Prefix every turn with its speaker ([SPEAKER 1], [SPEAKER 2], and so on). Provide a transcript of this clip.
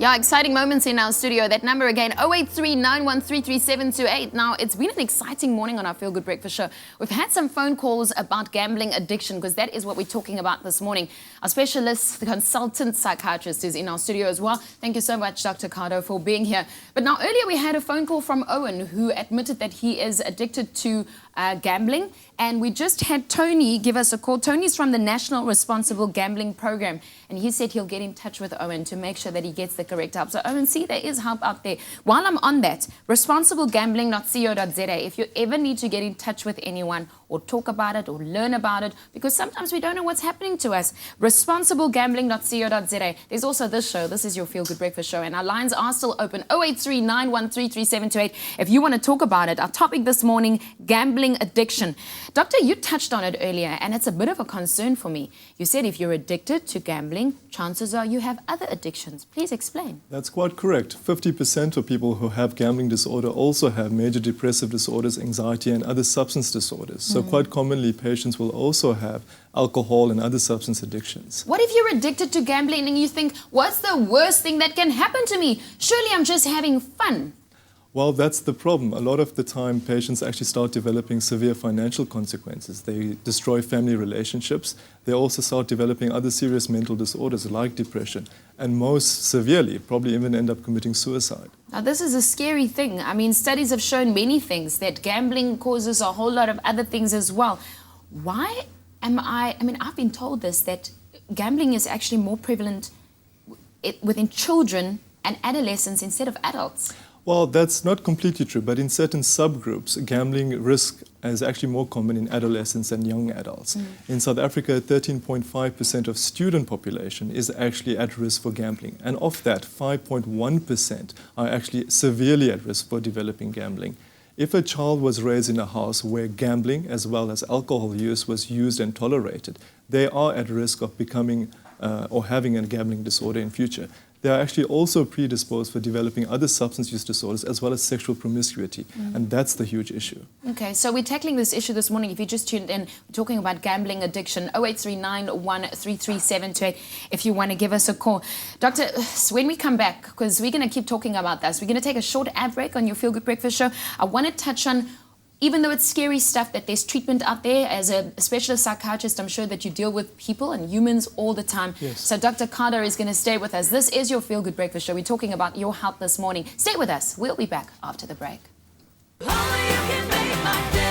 [SPEAKER 1] Yeah, exciting moments in our studio. That number again, 083-913-3728. Now, it's been an exciting morning on our Feel Good Breakfast Show. We've had some phone calls about gambling addiction, because that is what we're talking about this morning. Our specialist, the consultant psychiatrist, is in our studio as well. Thank you so much, Dr. Cardo, for being here. But now, earlier we had a phone call from Owen, who admitted that he is addicted to gambling. And we just had Tony give us a call. Tony's from the National Responsible Gambling Program. And he said he'll get in touch with Owen to make sure that he gets the correct help. So Owen, see, there is help out there. While I'm on that, responsiblegambling.co.za, if you ever need to get in touch with anyone or talk about it or learn about it, because sometimes we don't know what's happening to us, responsiblegambling.co.za. There's also this show. This is your Feel Good Breakfast Show. And our lines are still open, 083-913-3728. If you want to talk about it. Our topic this morning, gambling addiction. Doctor, you touched on it earlier, and it's a bit of a concern for me. You said if you're addicted to gambling, chances are you have other addictions. Please explain.
[SPEAKER 2] That's quite correct. 50% of people who have gambling disorder also have major depressive disorders, anxiety, and other substance disorders. So quite commonly, patients will also have alcohol and other substance addictions.
[SPEAKER 1] What if you're addicted to gambling and you think, what's the worst thing that can happen to me? Surely I'm just having fun.
[SPEAKER 2] Well, that's the problem. A lot of the time, patients actually start developing severe financial consequences. They destroy family relationships. They also start developing other serious mental disorders like depression, and most severely, probably even end up committing suicide.
[SPEAKER 1] Now, this is a scary thing. I mean, studies have shown many things, that gambling causes a whole lot of other things as well. Why am I mean, I've been told this, that gambling is actually more prevalent within children and adolescents instead of adults.
[SPEAKER 2] Well, that's not completely true, but in certain subgroups, gambling risk is actually more common in adolescents and young adults. In South Africa, 13.5% of student population is actually at risk for gambling. And of that, 5.1% are actually severely at risk for developing gambling. If a child was raised in a house where gambling as well as alcohol use was used and tolerated, they are at risk of becoming or having a gambling disorder in future. They are actually also predisposed for developing other substance use disorders as well as sexual promiscuity. And that's the huge issue. Okay,
[SPEAKER 1] so we're tackling this issue this morning. If you just tuned in, we're talking about gambling addiction, 083-913-3728, if you want to give us a call. Doctor, when we come back, because we're going to keep talking about this, we're going to take a short ad break on your Feel Good Breakfast Show. I want to touch on, even though it's scary stuff, that there's treatment out there. As a specialist psychiatrist, I'm sure that you deal with people and humans all the time.
[SPEAKER 2] Yes.
[SPEAKER 1] So Dr. Carter is going to stay with us. This is your Feel Good Breakfast Show. We're talking about your help this morning. Stay with us. We'll be back after the break.
[SPEAKER 3] Oh, you can make my day.